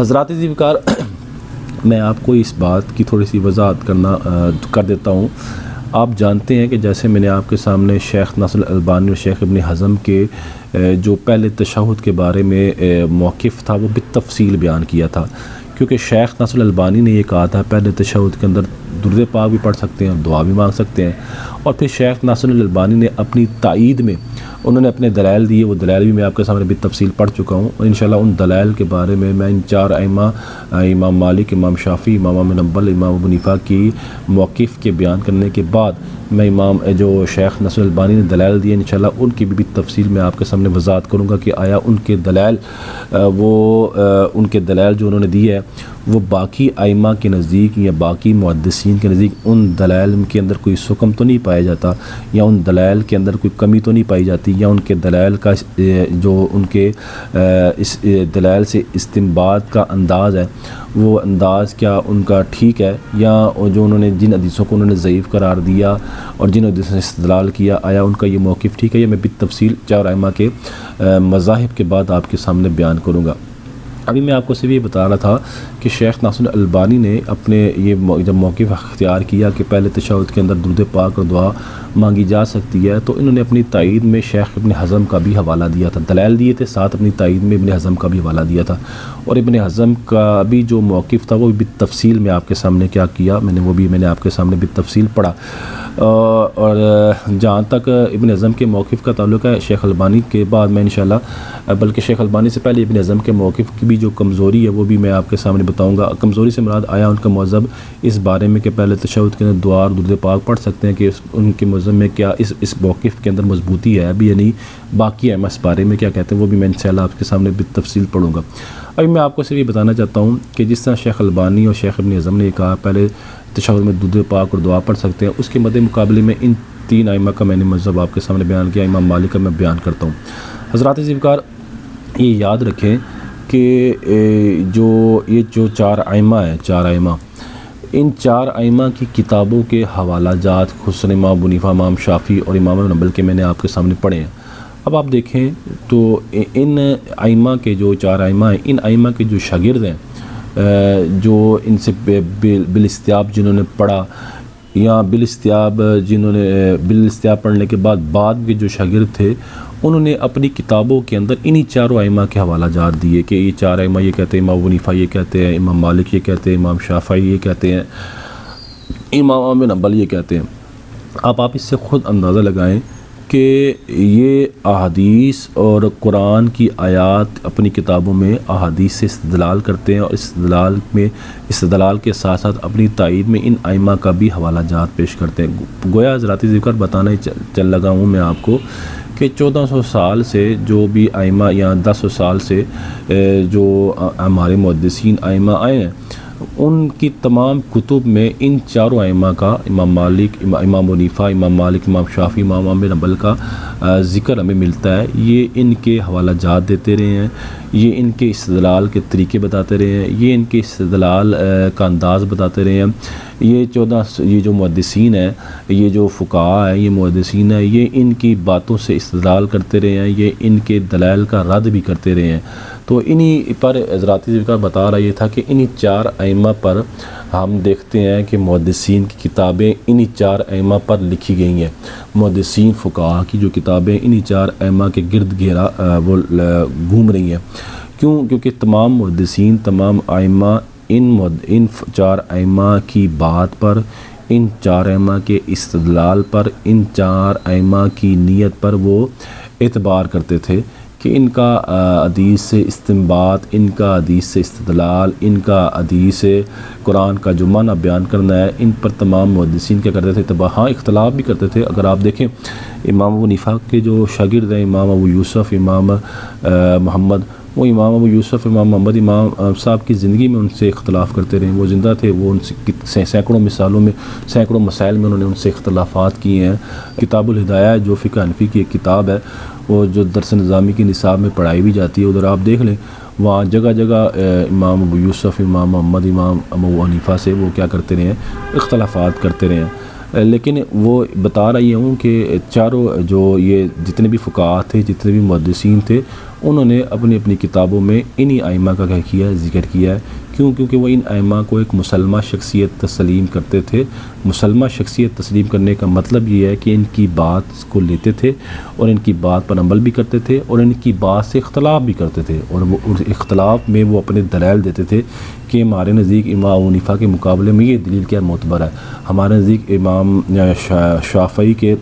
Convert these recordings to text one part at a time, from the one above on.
حضرات ذی وقار میں آپ کو اس بات کی تھوڑی سی وضاحت کر دیتا ہوں۔ آپ جانتے ہیں کہ جیسے میں نے آپ کے سامنے شیخ ناصر الالبانی اور شیخ ابن حزم کے جو پہلے تشہد کے بارے میں موقف تھا وہ بالتفصیل بیان کیا تھا، کیونکہ شیخ ناصر الالبانی نے یہ کہا تھا پہلے تشہد کے اندر درود پاک بھی پڑھ سکتے ہیں اور دعا بھی مانگ سکتے ہیں، اور پھر شیخ ناصر الالبانی نے اپنی تائید میں انہوں نے اپنے دلائل دیے، وہ دلائل بھی میں آپ کے سامنے بالتفصیل پڑھ چکا ہوں، اور انشاءاللہ ان دلائل کے بارے میں ان چار ائمہ امام مالک، امام شافعی، امام احمد بن حنبل، امام ابو حنیفہ کی موقف کے بیان کرنے کے بعد میں امام جو شیخ ناصر الالبانی نے دلائل دیے انشاءاللہ ان کی بھی تفصیل میں آپ کے سامنے وضاحت کروں گا کہ آیا ان کے دلائل ان کے دلائل جو انہوں نے دی ہے وہ باقی ائمہ کے نزدیک یا باقی محدثین کے نزدیک ان دلائل کے اندر کوئی سکم تو نہیں پایا جاتا، یا ان دلائل کے اندر کوئی کمی تو نہیں پائی جاتی، یا ان کے دلائل کا جو ان کے اس دلائل سے استنباط کا انداز ہے وہ انداز کیا ان کا ٹھیک ہے، یا جو انہوں نے جن حدیثوں کو انہوں نے ضعیف قرار دیا اور جن حدیثوں سے استدلال کیا آیا ان کا یہ موقف ٹھیک ہے، یہ میں بالتفصیل چار ائمہ کے مذاہب کے بعد آپ کے سامنے بیان کروں گا۔ ابھی میں آپ کو صرف یہ بتا رہا تھا کہ شیخ ناصر الالبانی نے اپنے یہ جب موقف اختیار کیا کہ پہلے تشہد کے اندر درود پاک اور دعا مانگی جا سکتی ہے، تو انہوں نے اپنی تائید میں شیخ ابن حزم کا بھی حوالہ دیا تھا، دلائل دیے تھے، ساتھ اپنی تائید میں ابن حزم کا بھی حوالہ دیا تھا، اور ابن حزم کا بھی جو موقف تھا وہ بھی بالتفصیل میں آپ کے سامنے کیا کیا میں نے آپ کے سامنے بالتفصیل پڑھا، اور جہاں تک ابن حزم کے موقف کا تعلق ہے شیخ البانی کے بعد میں انشاءاللہ بلکہ شیخ البانی سے پہلے ابن حزم کے موقف کی بھی جو کمزوری ہے وہ بھی میں آپ کے سامنے بتاؤں گا۔ کمزوری سے مراد آیا ان کا مذہب اس بارے میں کہ پہلے تشہد کے اندر دعا اور درود پاک پڑھ سکتے ہیں کہ ان کے مذہب میں کیا اس موقف کے اندر مضبوطی ہے ابھی، یعنی باقی ائمہ اس بارے میں کیا کہتے ہیں وہ بھی میں انشاءاللہ آپ کے سامنے بالتفصیل پڑھوں گا۔ ابھی میں آپ کو صرف یہ بتانا چاہتا ہوں کہ جس طرح شیخ البانی اور شیخ ابن حزم نے کہا پہلے تشہد میں درود پاک اور دعا پڑھ سکتے ہیں، اس کے مد مقابلے میں ان تین ائمہ کا میں نے مذہب آپ کے سامنے بیان کیا، امام مالک کا میں بیان کرتا ہوں۔ حضرات ذی وقار یہ یاد رکھیں کہ یہ جو چار ائمہ ان چار ائمہ کی کتابوں کے حوالہ جات خصوصاً امام ابو حنیفہ، امام شافعی اور امام احمد بن حنبل کے میں نے آپ کے سامنے پڑھے ہیں۔ اب آپ دیکھیں تو ان ائمہ کے جو چار ائمہ ہیں، ان ائمہ کے جو شاگرد ہیں جو ان سے بالاستیاب جنہوں نے پڑھا یا بالاستیاب پڑھنے کے بعد کے جو شاگرد تھے انہوں نے اپنی کتابوں کے اندر انہی چاروں ائمہ کے حوالہ جات دیے کہ یہ چار ائمہ یہ کہتے ہیں، امام ابو حنیفہ یہ کہتے ہیں، امام مالک یہ کہتے ہیں، امام شافعی یہ کہتے ہیں، امام احمد بن حنبل یہ کہتے ہیں۔ آپ اس سے خود اندازہ لگائیں کہ یہ احادیث اور قرآن کی آیات اپنی کتابوں میں احادیث سے استدلال کرتے ہیں، اور استدلال کے ساتھ ساتھ اپنی تائید میں ان ائمہ کا بھی حوالہ جات پیش کرتے ہیں۔ گویا حضرات ذی وقار بتانا چل لگا ہوں میں آپ کو کہ 1400 سال سے جو بھی ائمہ یا 1000 سال سے جو ہمارے محدثین ائمہ آئے ہیں ان کی تمام کتب میں ان چاروں ائمہ کا امام مالک، امام ابو حنیفہ، امام مالک، امام شافعی، امام احمد بن حنبل کا ذکر ہمیں ملتا ہے۔ یہ ان کے حوالہ جات دیتے رہے ہیں، یہ ان کے استدلال کے طریقے بتاتے رہے ہیں، یہ ان کے استدلال کا انداز بتاتے رہے ہیں۔ یہ جو محدثین ہیں، یہ جو فقہاء ہیں، یہ محدثین ہیں، یہ ان کی باتوں سے استدلال کرتے رہے ہیں، یہ ان کے دلائل کا رد بھی کرتے رہے ہیں۔ تو انہی پر حضرات ذی وقار بتا رہا یہ تھا کہ انہی چار ائمہ پر ہم دیکھتے ہیں کہ محدثین کی کتابیں انہی چار ائمہ پر لکھی گئی ہیں، محدثین فقہاء کی جو کتابیں انہی چار ائمہ کے گرد گھیرا وہ گھوم رہی ہیں۔ کیونکہ تمام محدثین، تمام ائمہ ان چار ائمہ کی بات پر، ان چار ائمہ کے استدلال پر، ان چار ائمہ کی نیت پر وہ اعتبار کرتے تھے کہ ان کا حدیث سے استنباط، ان کا حدیث سے استدلال، ان کا حدیث سے قرآن کا جو معنی بیان کرنا ہے، ان پر تمام محدثین کیا کرتے تھے، ہاں اختلاف بھی کرتے تھے۔ اگر آپ دیکھیں امام ابو حنیفہ کے جو شاگرد ہیں، امام ابو یوسف، امام محمد، وہ امام ابو یوسف، امام محمد، امام صاحب کی زندگی میں ان سے اختلاف کرتے رہے، وہ زندہ تھے، وہ ان سے سینکڑوں مسائل میں انہوں نے ان سے اختلافات کیے ہیں۔ کتاب الہدایہ جو فقہ حنفی کی ایک کتاب ہے، وہ جو درس نظامی کی نصاب میں پڑھائی بھی جاتی ہے، ادھر آپ دیکھ لیں وہاں جگہ جگہ امام ابو یوسف، امام محمد، امام ابو حنیفہ سے وہ کیا کرتے رہے ہیں، اختلافات کرتے رہے ہیں۔ لیکن وہ بتا رہی ہوں کہ چاروں جو یہ جتنے بھی فقہاء تھے، جتنے بھی محدثین تھے، انہوں نے اپنی اپنی کتابوں میں انہی ائمہ کا کیا کیا ہے، ذکر کیا ہے۔ کیونکہ وہ ان ائمہ کو ایک مسلمہ شخصیت تسلیم کرتے تھے۔ مسلمہ شخصیت تسلیم کرنے کا مطلب یہ ہے کہ ان کی بات کو لیتے تھے اور ان کی بات پر عمل بھی کرتے تھے اور ان کی بات سے اختلاف بھی کرتے تھے، اور وہ اختلاف میں وہ اپنے دلائل دیتے تھے کہ ہمارے نزدیک امام ابو حنیفہ کے مقابلے میں یہ دلیل کیا معتبر ہے، ہمارے نزدیک امام شافعی کے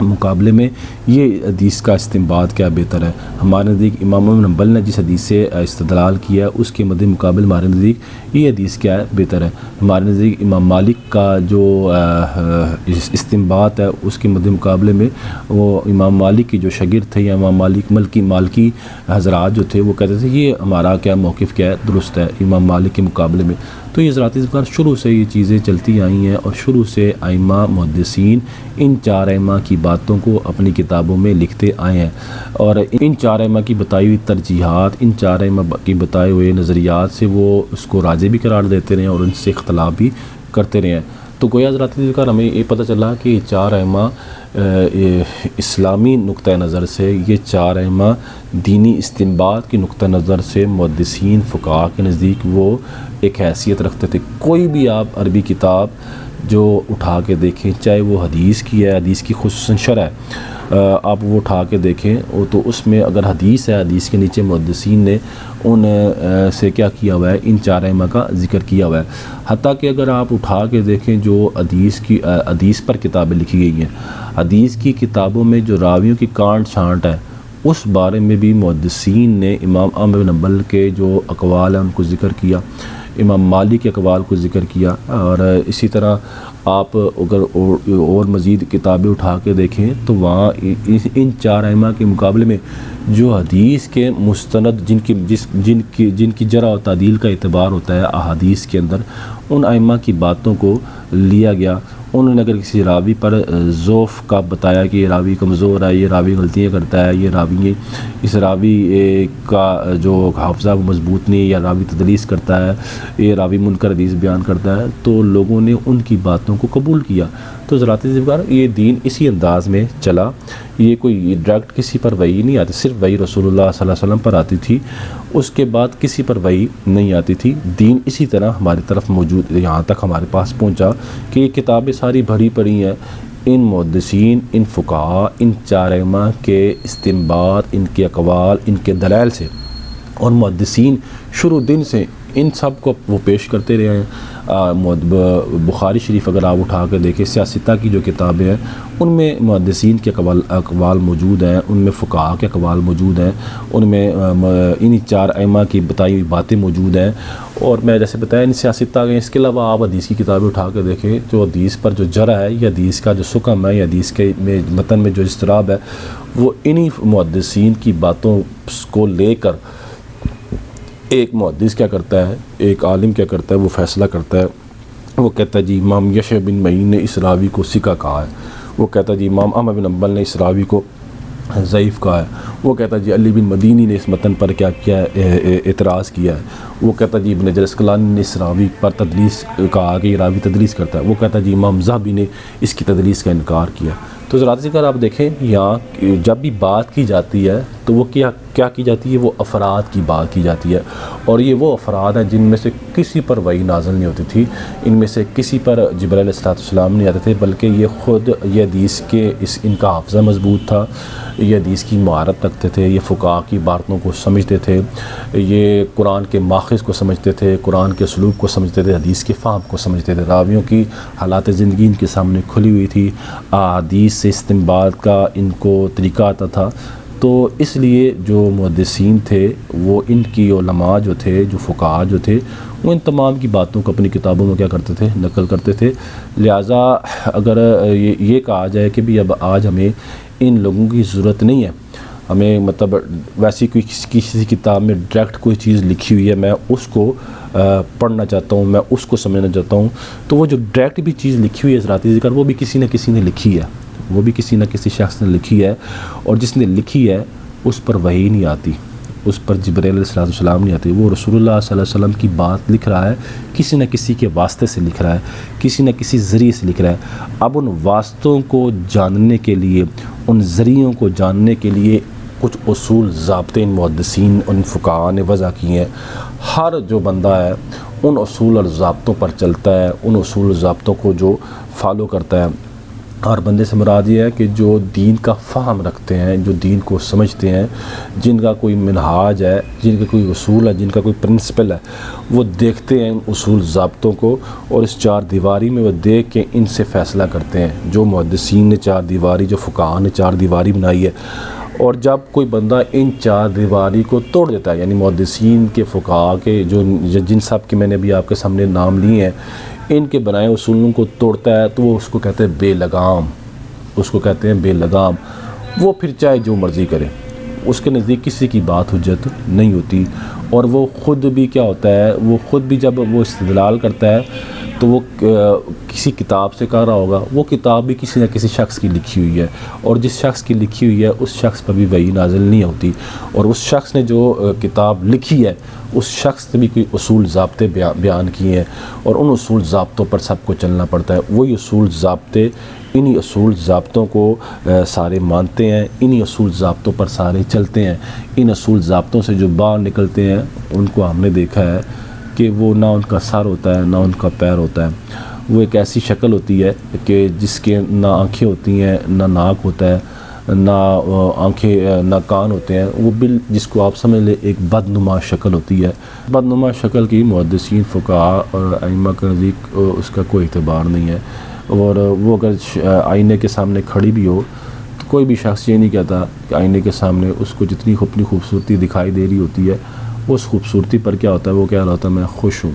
مقابلے میں یہ حدیث کا استنباط کیا بہتر ہے، ہمارے نزدیک امام احمد بن حنبل نے جس حدیث سے استدلال کیا ہے اس کے مد مقابل ہمارے نزدیک یہ حدیث کیا ہے بہتر ہے، ہمارے نزدیک امام مالک کا جو استنباط ہے اس کے مد مقابلے میں وہ امام مالک کی جو شاگرد تھے یا امام مالک مالکی حضرات جو تھے وہ کہتے تھے یہ ہمارا کیا موقف کیا ہے درست ہے امام مالک کے مقابلے میں۔ تو یہ ذراتی ذکر شروع سے یہ چیزیں چلتی آئی ہیں اور شروع سے ائمہ محدثین ان چار ائمہ کی باتوں کو اپنی کتابوں میں لکھتے آئے ہیں، اور ان چار ائمہ کی بتائی ہوئی ترجیحات، ان چار ائمہ کی بتائے ہوئے نظریات سے وہ اس کو راجح بھی قرار دیتے رہے ہیں اور ان سے اختلاف بھی کرتے رہے ہیں۔ تو گویا ذراتی ذکر ہمیں یہ پتہ چلا کہ یہ چار ائمہ اسلامی نقطہ نظر سے، یہ چار ائمہ دینی استنباط کی نقطہ نظر سے محدثین فقہاء کے نزدیک وہ ایک حیثیت رکھتے تھے۔ کوئی بھی آپ عربی کتاب جو اٹھا کے دیکھیں، چاہے وہ حدیث کی ہے، حدیث کی خصوصاً شرح آپ وہ اٹھا کے دیکھیں تو اس میں اگر حدیث ہے، حدیث کے نیچے محدثین نے ان سے کیا کیا ہوا ہے، ان چار ائمہ کا ذکر کیا ہوا ہے۔ حتیٰ کہ اگر آپ اٹھا کے دیکھیں جو حدیث پر کتابیں لکھی گئی ہیں، حدیث کی کتابوں میں جو راویوں کی کانٹ چھانٹ ہے اس بارے میں بھی محدثین نے امام احمد بن حنبل کے جو اقوال ہیں ان کو ذکر کیا، امام مالک کے اقوال کو ذکر کیا، اور اسی طرح آپ اگر اور مزید کتابیں اٹھا کے دیکھیں تو وہاں ان چار ائمہ کے مقابلے میں جو حدیث کے مستند جن کی جرح و تعدیل کا اعتبار ہوتا ہے احادیث کے اندر، ان ائمہ کی باتوں کو لیا گیا۔ انہوں نے اگر کسی راوی پر ضعف کا بتایا کہ یہ راوی کمزور ہے، یہ راوی غلطیاں کرتا ہے، اس راوی کا جو حافظہ وہ مضبوط نہیں، یا راوی تدلیس کرتا ہے، یہ راوی منکر حدیث بیان کرتا ہے، تو لوگوں نے ان کی باتوں کو قبول کیا۔ تو ذراتی ذکر یہ دین اسی انداز میں چلا، یہ کوئی ڈائریکٹ کسی پر وحی نہیں آتی، صرف وحی رسول اللہ صلی اللہ علیہ وسلم پر آتی تھی، اس کے بعد کسی پر وحی نہیں آتی تھی۔ دین اسی طرح ہماری طرف موجود، یہاں تک ہمارے پاس پہنچا کہ یہ کتابیں ساری بھری پڑی ہیں ان محدثین، ان فقہاء، ان چار ائمہ کے استنباط، ان کے اقوال، ان کے دلائل سے، اور محدثین شروع دن سے ان سب کو وہ پیش کرتے رہے ہیں۔ بخاری شریف اگر آپ اٹھا کے دیکھیں، سیاستہ کی جو کتابیں ہیں ان میں محدثین کے اقوال موجود ہیں، ان میں فقہاء کے اقوال موجود ہیں، ان میں انہی چار ائمہ کی بتائی ہوئی باتیں موجود ہیں۔ اور میں جیسے بتایا ان سیاستہ کے، اس کے علاوہ آپ حدیث کی کتابیں اٹھا کے دیکھیں، جو حدیث پر جو جرح ہے یا حدیث کا جو سقم ہے یا حدیث کے متن میں جو اضطراب ہے، وہ انہی محدثین کی باتوں کو لے کر ایک محدث کیا کرتا ہے، ایک عالم کیا کرتا ہے، وہ فیصلہ کرتا ہے، وہ کہتا ہے جی امام یحییٰ بن معین نے اس راوی کو ثقہ کہا ہے، وہ کہتا ہے جی امام احمد بن حنبل نے اس راوی کو ضعیف کہا ہے، وہ کہتا ہے جی علی بن مدینی نے اس متن پر کیا کیا ہے، اعتراض کیا ہے، وہ کہتا ہے جی ابن حجر اسقلانی نے اس راوی پر تدلیس کہا کہ یہ راوی تدلیس کرتا ہے، وہ کہتا ہے جی امام ذہبی نے اس کی تدلیس کا انکار کیا۔ تو ذرا ذکر آپ دیکھیں یہاں جب بھی بات کی جاتی ہے تو وہ کیا کی جاتی ہے، وہ افراد کی بات کی جاتی ہے، اور یہ وہ افراد ہیں جن میں سے کسی پر وحی نازل نہیں ہوتی تھی، ان میں سے کسی پر جبرائیل علیہ السلام نہیں آتے تھے، بلکہ یہ خود یہ حدیث کے ان کا حافظہ مضبوط تھا، یہ حدیث کی مہارت رکھتے تھے، یہ فقہاء کی باتوں کو سمجھتے تھے، یہ قرآن کے ماخذ کو سمجھتے تھے، قرآن کے اسلوب کو سمجھتے تھے، حدیث کے فہم کو سمجھتے تھے، راویوں کی حالات زندگی ان کے سامنے کھلی ہوئی تھی، احادیث سے استنباط کا ان کو طریقہ آتا تھا۔ تو اس لیے جو محدثین تھے وہ ان کی علماء جو تھے، جو فقہاء جو تھے، وہ ان تمام کی باتوں کو اپنی کتابوں میں کیا کرتے تھے، نقل کرتے تھے۔ لہٰذا اگر یہ کہا جائے کہ بھی اب آج ہمیں ان لوگوں کی ضرورت نہیں ہے، ہمیں مطلب ویسی کوئی کسی کتاب میں ڈائریکٹ کوئی چیز لکھی ہوئی ہے، میں اس کو پڑھنا چاہتا ہوں، میں اس کو سمجھنا چاہتا ہوں، تو وہ جو ڈائریکٹ بھی چیز لکھی ہوئی ہے ذراتی ذکر، وہ بھی کسی نہ کسی نے لکھی ہے، وہ بھی کسی نہ کسی شخص نے لکھی ہے، اور جس نے لکھی ہے اس پر وحی نہیں آتی، اس پر جبرائیل علیہ السلام نہیں آتی، وہ رسول اللہ صلی اللہ علیہ وسلم کی بات لکھ رہا ہے، کسی نہ کسی کے واسطے سے لکھ رہا ہے، کسی نہ کسی ذریعے سے لکھ رہا ہے۔ اب ان واسطوں کو جاننے کے لیے، ان ذریعوں کو جاننے کے لیے کچھ اصول ضابطے ان محدثین ان فقہاء نے وضع کیے ہیں. ہر جو بندہ ہے ان اصول اور ضابطوں پر چلتا ہے، ان اصول اور ضابطوں کو جو فالو کرتا ہے. ہر بندے سے مراد یہ ہے کہ جو دین کا فہم رکھتے ہیں، جو دین کو سمجھتے ہیں، جن کا کوئی منہاج ہے، جن کا کوئی اصول ہے، جن کا کوئی پرنسپل ہے، وہ دیکھتے ہیں ان اصول ضابطوں کو اور اس چار دیواری میں وہ دیکھ کے ان سے فیصلہ کرتے ہیں. جو محدثین نے چار دیواری، جو فقہاء نے چار دیواری بنائی ہے، اور جب کوئی بندہ ان چار دیواری کو توڑ دیتا ہے، یعنی محدثین کے فقہاء کے جو جن سب کے میں نے ابھی آپ کے سامنے نام لیے ہیں، ان کے بنائے اصولوں کو توڑتا ہے، تو وہ اس کو کہتے ہیں بے لگام. اس کو کہتے ہیں بے لگام. وہ پھر چاہے جو مرضی کرے، اس کے نزدیک کسی کی بات حجت نہیں ہوتی. اور وہ خود بھی کیا ہوتا ہے، وہ خود بھی جب وہ استدلال کرتا ہے تو وہ کسی کتاب سے کر رہا ہوگا. وہ کتاب بھی کسی نہ کسی شخص کی لکھی ہوئی ہے، اور جس شخص کی لکھی ہوئی ہے اس شخص پر بھی وحی نازل نہیں ہوتی. اور اس شخص نے جو کتاب لکھی ہے اس شخص نے بھی کوئی اصول ضابطے بیان کیے ہیں، اور ان اصول ضابطوں پر سب کو چلنا پڑتا ہے. وہی اصول ضابطے، انہی اصول ضابطوں کو سارے مانتے ہیں، انہی اصول ضابطوں پر سارے چلتے ہیں. ان اصول ضابطوں سے جو باہر نکلتے ہیں ان کو ہم نے دیکھا ہے کہ وہ نہ ان کا سر ہوتا ہے نہ ان کا پیر ہوتا ہے. وہ ایک ایسی شکل ہوتی ہے کہ جس کے نہ آنکھیں ہوتی ہیں، نہ ناک ہوتا ہے، نہ آنکھیں نہ کان ہوتے ہیں. وہ جس کو آپ سمجھ لیں ایک بدنما شکل ہوتی ہے. بدنما شکل کی محدثین، فقہاء اور ائمہ کے نزدیک اس کا کوئی اعتبار نہیں ہے. اور وہ اگر آئینے کے سامنے کھڑی بھی ہو تو کوئی بھی شخص یہ نہیں کہتا کہ آئینے کے سامنے اس کو جتنی اپنی خوبصورتی دکھائی دے رہی ہوتی ہے اس خوبصورتی پر کیا ہوتا ہے، وہ کہہ رہا ہوتا ہے میں خوش ہوں.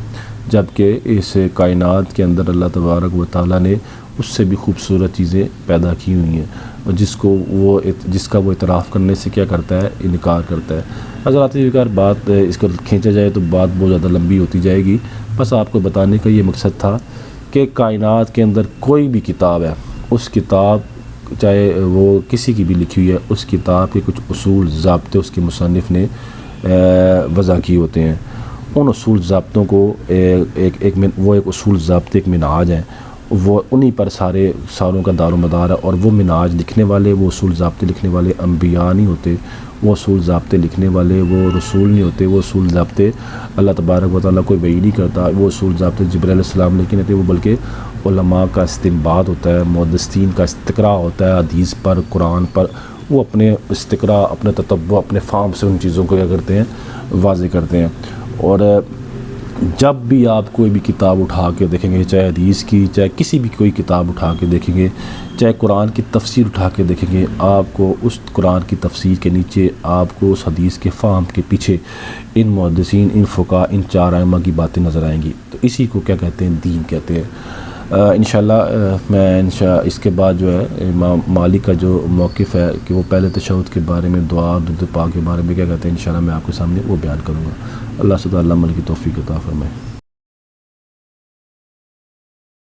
جبکہ اس کائنات کے اندر اللہ تبارک و تعالیٰ نے اس سے بھی خوبصورت چیزیں پیدا کی ہوئی ہیں، اور جس کا وہ اعتراف کرنے سے کیا کرتا ہے، انکار کرتا ہے. حضرات اگر بات اس کو کھینچا جائے تو بات بہت زیادہ لمبی ہوتی جائے گی. بس آپ کو بتانے کا یہ مقصد تھا کہ کائنات کے اندر کوئی بھی کتاب ہے، اس کتاب چاہے وہ کسی کی بھی لکھی ہوئی ہے، اس کتاب کے کچھ اصول ضابطے اس کے مصنف نے وضع کیے ہوتے ہیں. ان اصول ضابطوں کو وہ ایک اصول ضابطے ایک منہاج ہیں، وہ انہی پر ساروں کا دار و مدار ہے. اور وہ منہاج لکھنے والے، وہ اصول ضابطے لکھنے والے انبیاء نہیں ہوتے. وہ اصول ضابطے لکھنے والے وہ رسول نہیں ہوتے. وہ اصول ضابطے اللہ تبارک و تعالیٰ کوئی وحی نہیں کرتا. وہ اصول ضابطے جبرائیل علیہ السلام لکھے نہیں ہوتے. وہ بلکہ علماء کا استنباط ہوتا ہے، محدثین کا استقراء ہوتا ہے حدیث پر، قرآن پر. وہ اپنے استقراء، اپنے تتبع، اپنے فہم سے ان چیزوں کو کیا کرتے ہیں، واضح کرتے ہیں. اور جب بھی آپ کوئی بھی کتاب اٹھا کے دیکھیں گے، چاہے حدیث کی، چاہے کسی بھی کوئی کتاب اٹھا کے دیکھیں گے، چاہے قرآن کی تفسیر اٹھا کے دیکھیں گے، آپ کو اس قرآن کی تفسیر کے نیچے، آپ کو اس حدیث کے فہم کے پیچھے ان محدثین، ان فقہاء، ان چار ائمہ کی باتیں نظر آئیں گی. تو اسی کو کیا کہتے ہیں، دین کہتے ہیں. انشاءاللہ میں اس کے بعد جو ہے امام مالک کا جو موقف ہے کہ وہ پہلے تشہد کے بارے میں، دعا درود پاک کے بارے میں کیا کہتے ہیں، انشاءاللہ میں آپ کے سامنے وہ بیان کروں گا. اللہ سبحانہ عمل کی توفیق عطا فرمائے.